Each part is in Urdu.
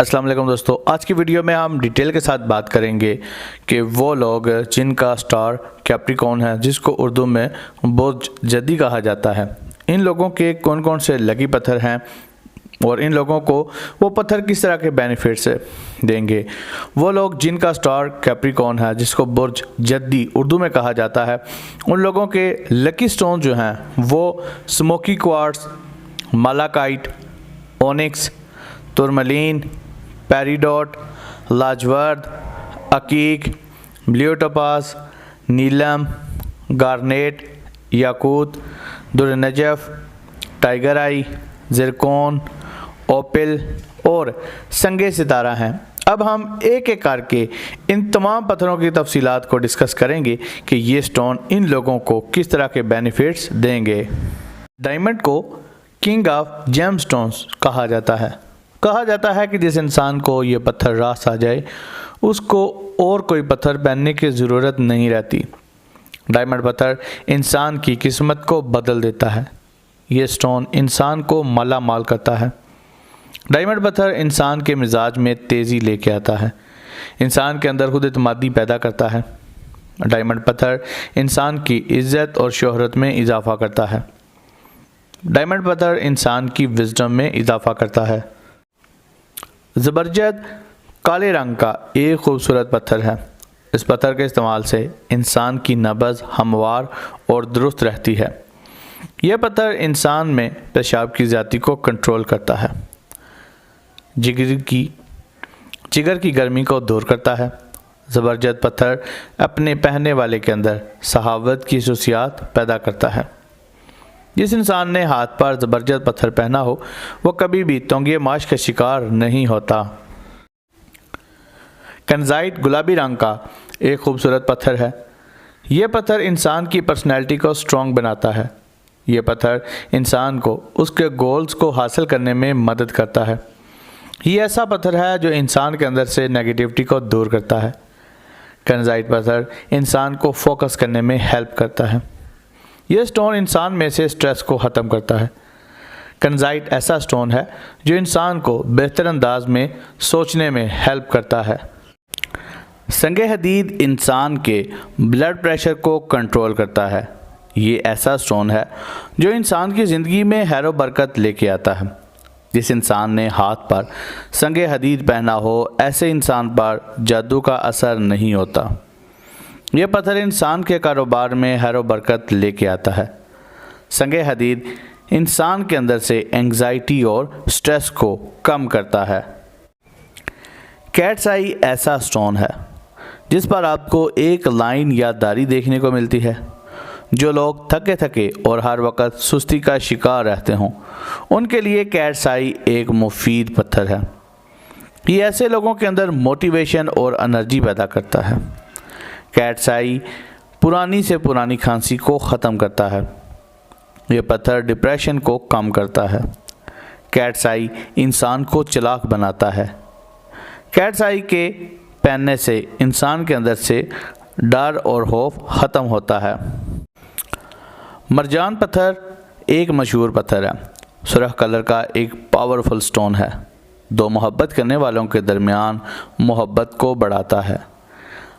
السلام علیکم دوستو، آج کی ویڈیو میں ہم ڈیٹیل کے ساتھ بات کریں گے کہ وہ لوگ جن کا سٹار کیپریکون ہے، جس کو اردو میں برج جدی کہا جاتا ہے، ان لوگوں کے کون کون سے لکی پتھر ہیں اور ان لوگوں کو وہ پتھر کس طرح کے بینیفٹس دیں گے۔ وہ لوگ جن کا سٹار کیپریکون ہے، جس کو برج جدی اردو میں کہا جاتا ہے، ان لوگوں کے لکی سٹون جو ہیں وہ سموکی کوارٹز، مالاکائٹ، اونکس، تورملین، پیریڈوٹ، لاجورد، عقیق، بلیو ٹوپاز، نیلم، گارنیٹ، یاقوت، در نجف، ٹائیگر آئی، زرکون، اوپل اور سنگ ستارہ ہیں۔ اب ہم ایک ایک کر کے ان تمام پتھروں کی تفصیلات کو ڈسکس کریں گے کہ یہ سٹون ان لوگوں کو کس طرح کے بینیفٹس دیں گے۔ ڈائمنڈ کو کنگ آف جیم سٹونز کہا جاتا ہے۔ کہا جاتا ہے کہ جس انسان کو یہ پتھر راس آ جائے اس کو اور کوئی پتھر پہننے کی ضرورت نہیں رہتی۔ ڈائمنڈ پتھر انسان کی قسمت کو بدل دیتا ہے۔ یہ سٹون انسان کو مالا مال کرتا ہے۔ ڈائمنڈ پتھر انسان کے مزاج میں تیزی لے کے آتا ہے، انسان کے اندر خود اعتمادی پیدا کرتا ہے۔ ڈائمنڈ پتھر انسان کی عزت اور شہرت میں اضافہ کرتا ہے۔ ڈائمنڈ پتھر انسان کی وزڈم میں اضافہ کرتا ہے۔ زبرجد کالے رنگ کا ایک خوبصورت پتھر ہے۔ اس پتھر کے استعمال سے انسان کی نبض ہموار اور درست رہتی ہے۔ یہ پتھر انسان میں پیشاب کی زیادتی کو کنٹرول کرتا ہے، جگر کی گرمی کو دور کرتا ہے۔ زبرجد پتھر اپنے پہننے والے کے اندر صحاوت کی خصوصیات پیدا کرتا ہے۔ جس انسان نے ہاتھ پر زبرجد پتھر پہنا ہو وہ کبھی بھی تونگے ماش کا شکار نہیں ہوتا۔ کنزائٹ گلابی رنگ کا ایک خوبصورت پتھر ہے۔ یہ پتھر انسان کی پرسنالٹی کو سٹرونگ بناتا ہے۔ یہ پتھر انسان کو اس کے گولز کو حاصل کرنے میں مدد کرتا ہے۔ یہ ایسا پتھر ہے جو انسان کے اندر سے نیگیٹیوٹی کو دور کرتا ہے۔ کنزائٹ پتھر انسان کو فوکس کرنے میں ہیلپ کرتا ہے۔ یہ سٹون انسان میں سے سٹریس کو ختم کرتا ہے۔ کنزائٹ ایسا سٹون ہے جو انسان کو بہتر انداز میں سوچنے میں ہیلپ کرتا ہے۔ سنگ حدید انسان کے بلڈ پریشر کو کنٹرول کرتا ہے۔ یہ ایسا سٹون ہے جو انسان کی زندگی میں خیر و برکت لے کے آتا ہے۔ جس انسان نے ہاتھ پر سنگ حدید پہنا ہو ایسے انسان پر جادو کا اثر نہیں ہوتا۔ یہ پتھر انسان کے کاروبار میں خیر و برکت لے کے آتا ہے۔ سنگ حدید انسان کے اندر سے اینگزائٹی اور سٹریس کو کم کرتا ہے۔ کیٹس آئی ایسا سٹون ہے جس پر آپ کو ایک لائن یا داری دیکھنے کو ملتی ہے۔ جو لوگ تھکے تھکے اور ہر وقت سستی کا شکار رہتے ہوں ان کے لیے کیٹس آئی ایک مفید پتھر ہے۔ یہ ایسے لوگوں کے اندر موٹیویشن اور انرجی پیدا کرتا ہے۔ کیٹس آئی پرانی سے پرانی کھانسی کو ختم کرتا ہے۔ یہ پتھر ڈپریشن کو کم کرتا ہے۔ کیٹس آئی انسان کو چالاک بناتا ہے۔ کیٹس آئی کے پہننے سے انسان کے اندر سے ڈر اور خوف ختم ہوتا ہے۔ مرجان پتھر ایک مشہور پتھر ہے۔ سرخ کلر کا ایک پاورفل سٹون ہے۔ دو محبت کرنے والوں کے درمیان محبت کو بڑھاتا ہے۔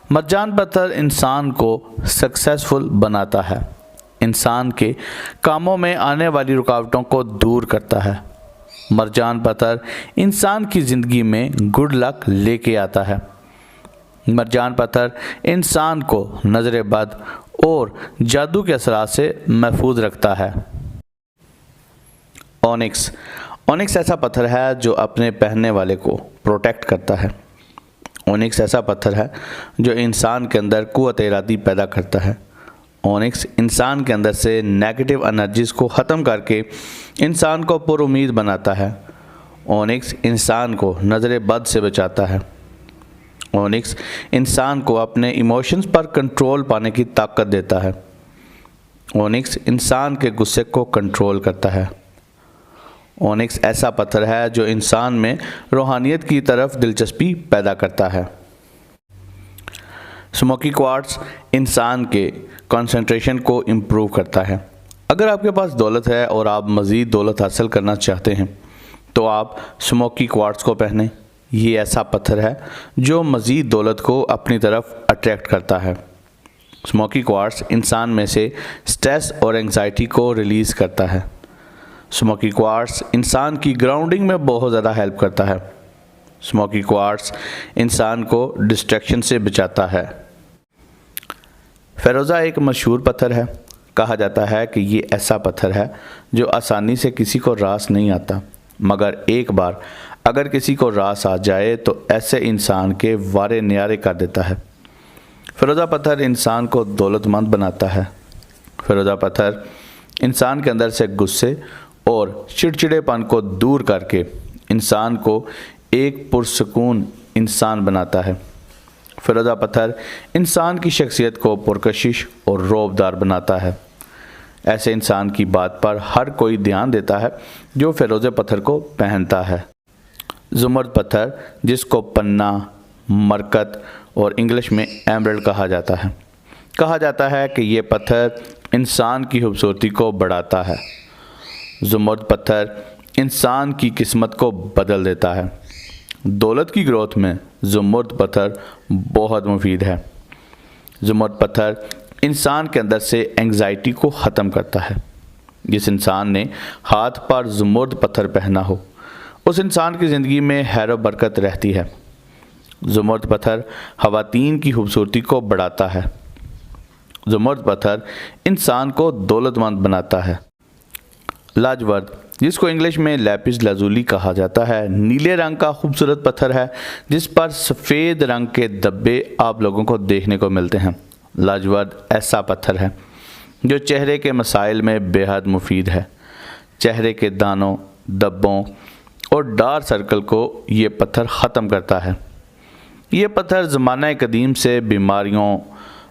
مرجان پتھر انسان کو سکسیسفل بناتا ہے، انسان کے کاموں میں آنے والی رکاوٹوں کو دور کرتا ہے۔ مرجان پتھر انسان کی زندگی میں گڈ لک لے کے آتا ہے۔ مرجان پتھر انسان کو نظر بد اور جادو کے اثرات سے محفوظ رکھتا ہے۔ اونکس ایسا پتھر ہے جو اپنے پہننے والے کو پروٹیکٹ کرتا ہے۔ اونکس ایسا پتھر ہے جو انسان کے اندر قوت ارادی پیدا کرتا ہے۔ اونکس انسان کے اندر سے نیگیٹو انرجیز کو ختم کر کے انسان کو پر امید بناتا ہے۔ اونکس انسان کو نظر بد سے بچاتا ہے۔ اونکس انسان کو اپنے ایموشنز پر کنٹرول پانے کی طاقت دیتا ہے۔ اونکس انسان کے غصے کو کنٹرول کرتا ہے۔ اونکس ایسا پتھر ہے جو انسان میں روحانیت کی طرف دلچسپی پیدا کرتا ہے۔ سموکی کوارٹز انسان کے کنسنٹریشن کو امپروو کرتا ہے۔ اگر آپ کے پاس دولت ہے اور آپ مزید دولت حاصل کرنا چاہتے ہیں تو آپ سموکی کوارٹز کو پہنیں۔ یہ ایسا پتھر ہے جو مزید دولت کو اپنی طرف اٹریکٹ کرتا ہے۔ اسموکی کوارٹز انسان میں سے سٹریس اور انگزائٹی کو ریلیز کرتا ہے۔ اسموکی کوارٹز انسان کی گراؤنڈنگ میں بہت زیادہ ہیلپ کرتا ہے۔ اسموکی کوارٹز انسان کو ڈسٹریکشن سے بچاتا ہے۔ فیروزہ ایک مشہور پتھر ہے۔ کہا جاتا ہے کہ یہ ایسا پتھر ہے جو آسانی سے کسی کو راس نہیں آتا، مگر ایک بار اگر کسی کو راس آ جائے تو ایسے انسان کے وارے نیارے کر دیتا ہے۔ فیروزہ پتھر انسان کو دولت مند بناتا ہے۔ فیروزہ پتھر انسان کے اندر سے غصے اور چڑچڑے پن کو دور کر کے انسان کو ایک پرسکون انسان بناتا ہے۔ فیروزہ پتھر انسان کی شخصیت کو پرکشش اور رعبدار بناتا ہے۔ ایسے انسان کی بات پر ہر کوئی دھیان دیتا ہے جو فیروزہ پتھر کو پہنتا ہے۔ زمرد پتھر، جس کو پنہ، مرکت اور انگلش میں ایمرلڈ کہا جاتا ہے کہ یہ پتھر انسان کی خوبصورتی کو بڑھاتا ہے۔ زمرد پتھر انسان کی قسمت کو بدل دیتا ہے۔ دولت کی گروتھ میں زمرد پتھر بہت مفید ہے۔ زمرد پتھر انسان کے اندر سے انگزائٹی کو ختم کرتا ہے۔ جس انسان نے ہاتھ پر زمرد پتھر پہنا ہو اس انسان کی زندگی میں خیر و برکت رہتی ہے۔ زمرد پتھر خواتین کی خوبصورتی کو بڑھاتا ہے۔ زمرد پتھر انسان کو دولت مند بناتا ہے۔ لاجورد، جس کو انگلش میں لیپس لازولی کہا جاتا ہے، نیلے رنگ کا خوبصورت پتھر ہے جس پر سفید رنگ کے دبے آپ لوگوں کو دیکھنے کو ملتے ہیں۔ لاجورد ایسا پتھر ہے جو چہرے کے مسائل میں بے حد مفید ہے۔ چہرے کے دانوں، دبوں اور ڈارک سرکل کو یہ پتھر ختم کرتا ہے۔ یہ پتھر زمانہ قدیم سے بیماریوں،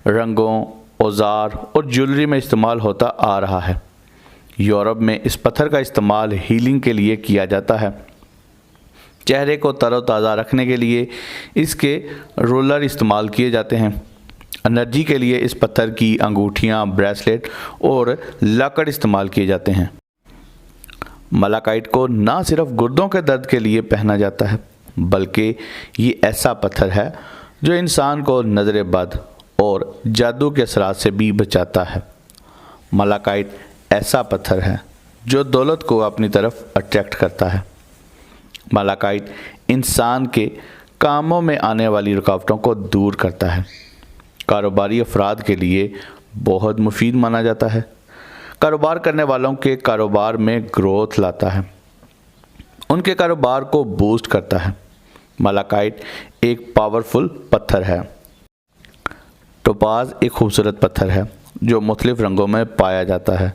رنگوں، اوزار اور جیولری میں استعمال ہوتا آ رہا ہے۔ یورپ میں اس پتھر کا استعمال ہیلنگ کے لیے کیا جاتا ہے۔ چہرے کو تر و تازہ رکھنے کے لیے اس کے رولر استعمال کیے جاتے ہیں۔ انرجی کے لیے اس پتھر کی انگوٹھیاں، بریسلیٹ اور لاکٹ استعمال کیے جاتے ہیں۔ ملاکائٹ کو نہ صرف گردوں کے درد کے لیے پہنا جاتا ہے بلکہ یہ ایسا پتھر ہے جو انسان کو نظر بد اور جادو کے اثرات سے بھی بچاتا ہے۔ ملاکائٹ ایسا پتھر ہے جو دولت کو اپنی طرف اٹریکٹ کرتا ہے۔ ملاکائٹ انسان کے کاموں میں آنے والی رکاوٹوں کو دور کرتا ہے۔ کاروباری افراد کے لیے بہت مفید مانا جاتا ہے۔ کاروبار کرنے والوں کے کاروبار میں گروتھ لاتا ہے، ان کے کاروبار کو بوسٹ کرتا ہے۔ ملاکائٹ ایک پاورفل پتھر ہے۔ ٹوپاز ایک خوبصورت پتھر ہے جو مختلف رنگوں میں پایا جاتا ہے۔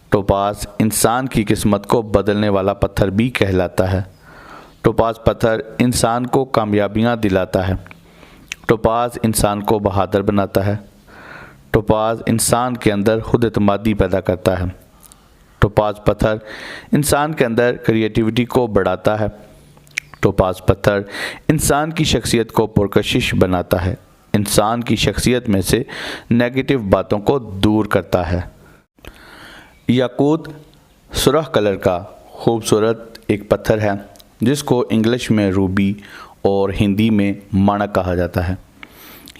ٹوپاز انسان کی قسمت کو بدلنے والا پتھر بھی کہلاتا ہے۔ ٹوپاز پتھر انسان کو کامیابیاں دلاتا ہے۔ ٹوپاز انسان کو بہادر بناتا ہے۔ ٹوپاز انسان کے اندر خود اعتمادی پیدا کرتا ہے۔ ٹوپاز پتھر انسان کے اندر کریٹیوٹی کو بڑھاتا ہے۔ ٹوپاز پتھر انسان کی شخصیت کو پرکشش بناتا ہے، انسان کی شخصیت میں سے نیگیٹو باتوں کو دور کرتا ہے۔ یاقوت سرخ کلر کا خوبصورت ایک پتھر ہے جس کو انگلش میں روبی اور ہندی میں مانک کہا جاتا ہے۔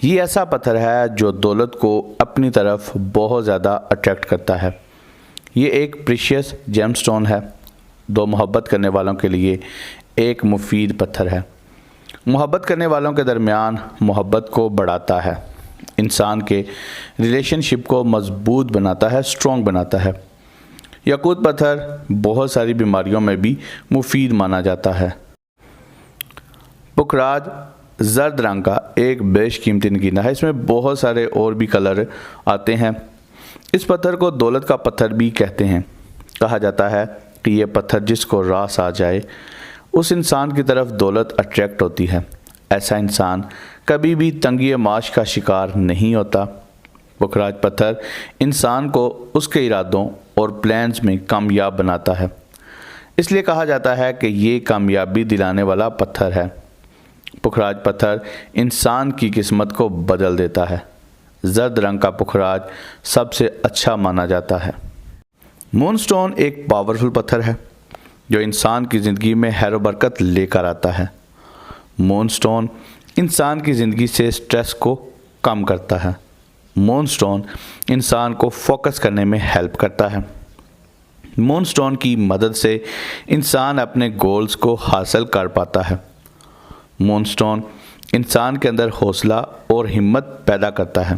یہ ایسا پتھر ہے جو دولت کو اپنی طرف بہت زیادہ اٹریکٹ کرتا ہے۔ یہ ایک پریشیس جیم سٹون ہے۔ دو محبت کرنے والوں کے لیے ایک مفید پتھر ہے۔ محبت کرنے والوں کے درمیان محبت کو بڑھاتا ہے، انسان کے ریلیشن شپ کو مضبوط بناتا ہے، اسٹرانگ بناتا ہے۔ یاقوت پتھر بہت ساری بیماریوں میں بھی مفید مانا جاتا ہے۔ پکراج زرد رنگ کا ایک بیش قیمتی نگینہ ہے۔ اس میں بہت سارے اور بھی کلر آتے ہیں۔ اس پتھر کو دولت کا پتھر بھی کہتے ہیں۔ کہا جاتا ہے کہ یہ پتھر جس کو راس آ جائے اس انسان کی طرف دولت اٹریکٹ ہوتی ہے۔ ایسا انسان کبھی بھی تنگی معاش کا شکار نہیں ہوتا۔ پکراج پتھر انسان کو اس کے ارادوں اور پلانز میں کامیاب بناتا ہے۔ اس لیے کہا جاتا ہے کہ یہ کامیابی دلانے والا پتھر ہے۔ پکراج پتھر انسان کی قسمت کو بدل دیتا ہے۔ زرد رنگ کا پکراج سب سے اچھا مانا جاتا ہے۔ مون سٹون ایک پاورفل پتھر ہے جو انسان کی زندگی میں خیر و برکت لے کر آتا ہے۔ مون سٹون انسان کی زندگی سے سٹریس کو کم کرتا ہے۔ مون سٹون انسان کو فوکس کرنے میں ہیلپ کرتا ہے۔ مون سٹون کی مدد سے انسان اپنے گولز کو حاصل کر پاتا ہے۔ مون سٹون انسان کے اندر حوصلہ اور ہمت پیدا کرتا ہے۔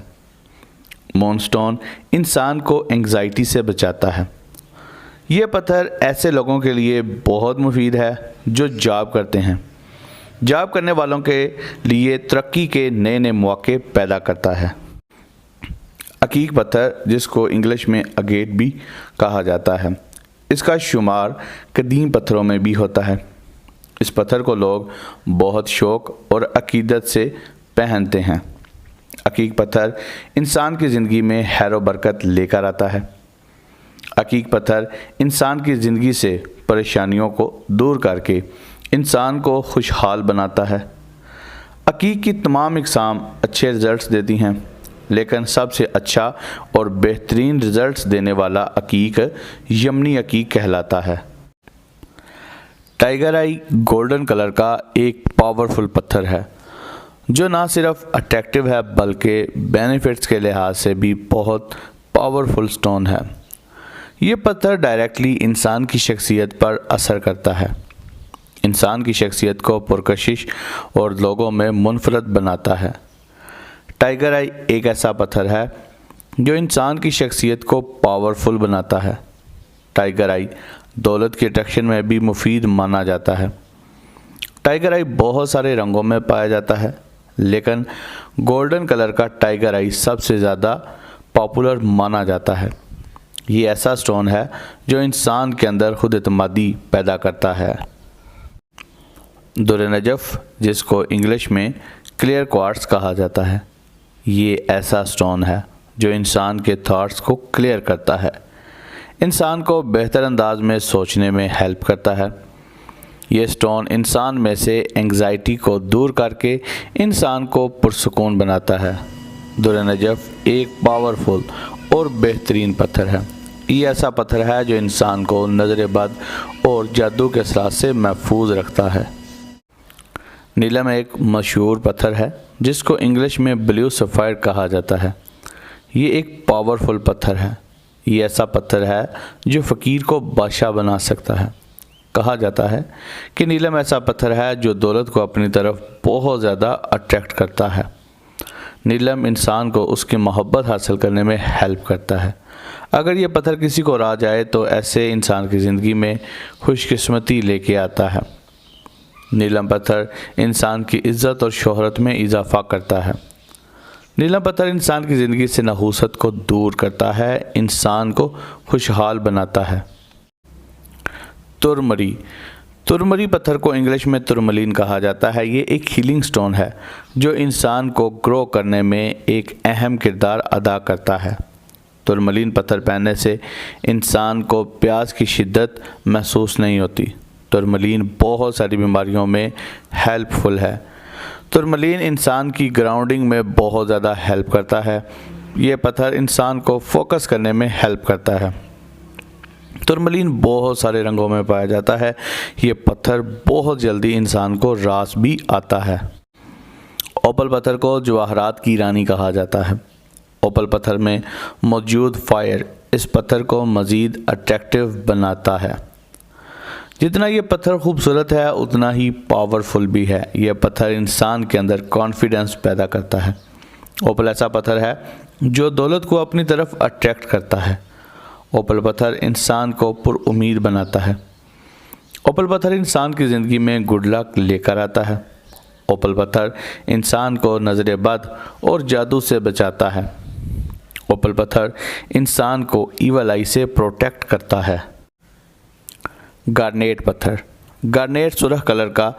مون سٹون انسان کو انگزائٹی سے بچاتا ہے۔ یہ پتھر ایسے لوگوں کے لیے بہت مفید ہے جو جاب کرتے ہیں۔ جاب کرنے والوں کے لیے ترقی کے نئے نئے مواقع پیدا کرتا ہے۔ عقیق پتھر، جس کو انگلش میں اگیٹ بھی کہا جاتا ہے، اس کا شمار قدیم پتھروں میں بھی ہوتا ہے۔ اس پتھر کو لوگ بہت شوق اور عقیدت سے پہنتے ہیں۔ عقیق پتھر انسان کی زندگی میں خیر و برکت لے کر آتا ہے۔ عقیق پتھر انسان کی زندگی سے پریشانیوں کو دور کر کے انسان کو خوشحال بناتا ہے۔ عقیق کی تمام اقسام اچھے رزلٹس دیتی ہیں، لیکن سب سے اچھا اور بہترین رزلٹس دینے والا عقیق یمنی عقیق کہلاتا ہے۔ ٹائیگر آئی گولڈن کلر کا ایک پاورفل پتھر ہے جو نہ صرف اٹریکٹیو ہے بلکہ بینیفٹس کے لحاظ سے بھی بہت پاورفل سٹون ہے۔ یہ پتھر ڈائریکٹلی انسان کی شخصیت پر اثر کرتا ہے، انسان کی شخصیت کو پرکشش اور لوگوں میں منفرد بناتا ہے۔ ٹائیگر آئی ایک ایسا پتھر ہے جو انسان کی شخصیت کو پاورفل بناتا ہے۔ ٹائیگر آئی دولت کی اٹریکشن میں بھی مفید مانا جاتا ہے۔ ٹائیگر آئی بہت سارے رنگوں میں پایا جاتا ہے، لیکن گولڈن کلر کا ٹائیگر آئی سب سے زیادہ پاپولر مانا جاتا ہے۔ یہ ایسا سٹون ہے جو انسان کے اندر خود اعتمادی پیدا کرتا ہے۔ در نجف، جس کو انگلش میں کلیئر کوارٹز کہا جاتا ہے، یہ ایسا سٹون ہے جو انسان کے تھاٹس کو کلیئر کرتا ہے، انسان کو بہتر انداز میں سوچنے میں ہیلپ کرتا ہے۔ یہ سٹون انسان میں سے انگزائٹی کو دور کر کے انسان کو پرسکون بناتا ہے۔ در نجف ایک پاورفل اور بہترین پتھر ہے۔ یہ ایسا پتھر ہے جو انسان کو نظر بد اور جادو کے اثرات سے محفوظ رکھتا ہے۔ نیلم ایک مشہور پتھر ہے جس کو انگلش میں بلیو سفائر کہا جاتا ہے۔ یہ ایک پاورفل پتھر ہے۔ یہ ایسا پتھر ہے جو فقیر کو بادشاہ بنا سکتا ہے۔ کہا جاتا ہے کہ نیلم ایسا پتھر ہے جو دولت کو اپنی طرف بہت زیادہ اٹریکٹ کرتا ہے۔ نیلم انسان کو اس کی محبت حاصل کرنے میں ہیلپ کرتا ہے۔ اگر یہ پتھر کسی کو راہ جائے تو ایسے انسان کی زندگی میں خوش قسمتی لے کے آتا ہے۔ نیلم پتھر انسان کی عزت اور شہرت میں اضافہ کرتا ہے۔ نیلم پتھر انسان کی زندگی سے نحوست کو دور کرتا ہے، انسان کو خوشحال بناتا ہے۔ ترمری، ترمری پتھر کو انگلش میں ترملین کہا جاتا ہے۔ یہ ایک ہیلنگ سٹون ہے جو انسان کو گرو کرنے میں ایک اہم کردار ادا کرتا ہے۔ ترملین پتھر پہننے سے انسان کو پیاس کی شدت محسوس نہیں ہوتی۔ ترملین بہت ساری بیماریوں میں ہیلپ فل ہے۔ ترملین انسان کی گراؤنڈنگ میں بہت زیادہ ہیلپ کرتا ہے۔ یہ پتھر انسان کو فوکس کرنے میں ہیلپ کرتا ہے۔ ترملین بہت سارے رنگوں میں پایا جاتا ہے۔ یہ پتھر بہت جلدی انسان کو راس بھی آتا ہے۔ اوپل پتھر کو جواہرات کی رانی کہا جاتا ہے۔ اوپل پتھر میں موجود فائر اس پتھر کو مزید اٹریکٹیو بناتا ہے۔ جتنا یہ پتھر خوبصورت ہے اتنا ہی پاورفل بھی ہے۔ یہ پتھر انسان کے اندر کانفیڈنس پیدا کرتا ہے۔ اوپل ایسا پتھر ہے جو دولت کو اپنی طرف اٹریکٹ کرتا ہے۔ اوپل پتھر انسان کو پر امید بناتا ہے۔ اوپل پتھر انسان کی زندگی میں گڈ لک لے کر آتا ہے۔ اوپل پتھر انسان کو نظر بد اور جادو سے بچاتا ہے۔ اوپل پتھر انسان کو ایول آئی سے پروٹیکٹ کرتا ہے۔ گارنیٹ پتھر، گارنیٹ سرخ کلر کا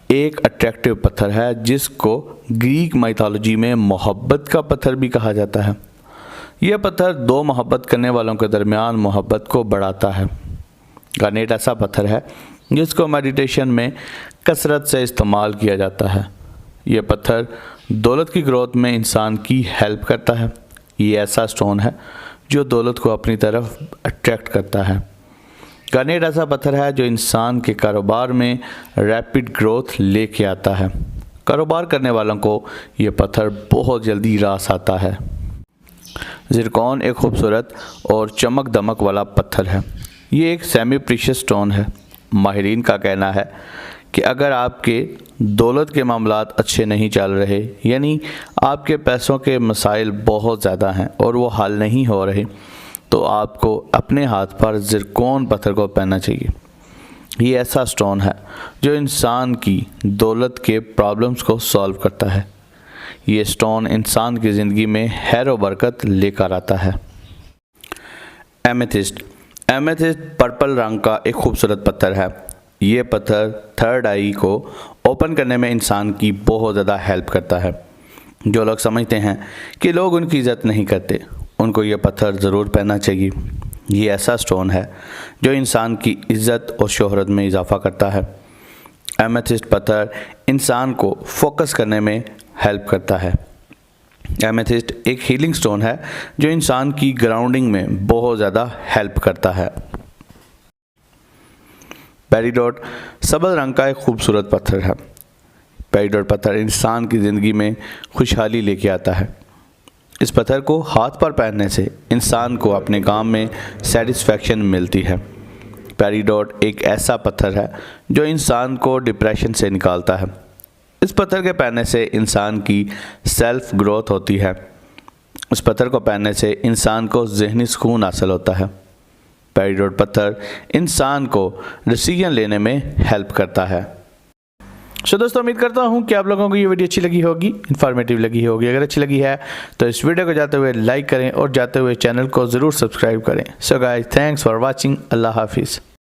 ایک اٹریکٹیو پتھر ہے جس کو گریک مائتھولوجی میں محبت کا پتھر بھی کہا جاتا ہے۔ یہ پتھر دو محبت کرنے والوں کے درمیان محبت کو بڑھاتا ہے۔ گارنیٹ ایسا پتھر ہے جس کو میڈیٹیشن میں کثرت سے استعمال کیا جاتا ہے۔ یہ پتھر دولت کی گروتھ میں انسان کی ہیلپ کرتا ہے۔ یہ ایسا سٹون ہے جو دولت کو اپنی طرف اٹریکٹ کرتا ہے۔ گارنیٹ ایسا پتھر ہے جو انسان کے کاروبار میں ریپڈ گروتھ لے کے آتا ہے۔ کاروبار کرنے والوں کو یہ پتھر بہت جلدی راس آتا ہے۔ زرکون ایک خوبصورت اور چمک دمک والا پتھر ہے۔ یہ ایک سیمی پریشس سٹون ہے۔ ماہرین کا کہنا ہے کہ اگر آپ کے دولت کے معاملات اچھے نہیں چل رہے، یعنی آپ کے پیسوں کے مسائل بہت زیادہ ہیں اور وہ حل نہیں ہو رہے، تو آپ کو اپنے ہاتھ پر زرکون پتھر کو پہننا چاہیے۔ یہ ایسا سٹون ہے جو انسان کی دولت کے پرابلمز کو سالو کرتا ہے۔ یہ سٹون انسان کی زندگی میں خیر و برکت لے کر آتا ہے۔ ایمیتھسٹ پرپل رنگ کا ایک خوبصورت پتھر ہے۔ یہ پتھر تھرڈ آئی کو اوپن کرنے میں انسان کی بہت زیادہ ہیلپ کرتا ہے۔ جو لوگ سمجھتے ہیں کہ لوگ ان کی عزت نہیں کرتے، ان کو یہ پتھر ضرور پہننا چاہیے۔ یہ ایسا سٹون ہے جو انسان کی عزت اور شہرت میں اضافہ کرتا ہے۔ ایمیتھسٹ پتھر انسان کو فوکس کرنے میں ہیلپ کرتا ہے۔ ایمیتھسٹ ایک ہیلنگ سٹون ہے جو انسان کی گراؤنڈنگ میں بہت زیادہ ہیلپ کرتا ہے۔ پیریڈوٹ سبز رنگ کا ایک خوبصورت پتھر ہے۔ پیریڈوٹ پتھر انسان کی زندگی میں خوشحالی لے کے آتا ہے۔ اس پتھر کو ہاتھ پر پہننے سے انسان کو اپنے کام میں سیٹسفیکشن ملتی ہے۔ پیریڈوٹ ایک ایسا پتھر ہے جو انسان کو ڈپریشن سے نکالتا ہے۔ اس پتھر کے پہننے سے انسان کی سیلف گروتھ ہوتی ہے۔ اس پتھر کو پہننے سے انسان کو ذہنی سکون حاصل ہوتا ہے۔ پیریڈوٹ پتھر انسان کو ڈیسیژن لینے میں ہیلپ کرتا ہے۔ دوستوں، امید کرتا ہوں کہ آپ لوگوں کو یہ ویڈیو اچھی لگی ہوگی، انفارمیٹیو لگی ہوگی۔ اگر اچھی لگی ہے تو اس ویڈیو کو جاتے ہوئے لائک کریں اور جاتے ہوئے چینل کو ضرور سبسکرائب کریں۔ So guys, thanks for watching. اللہ حافظ۔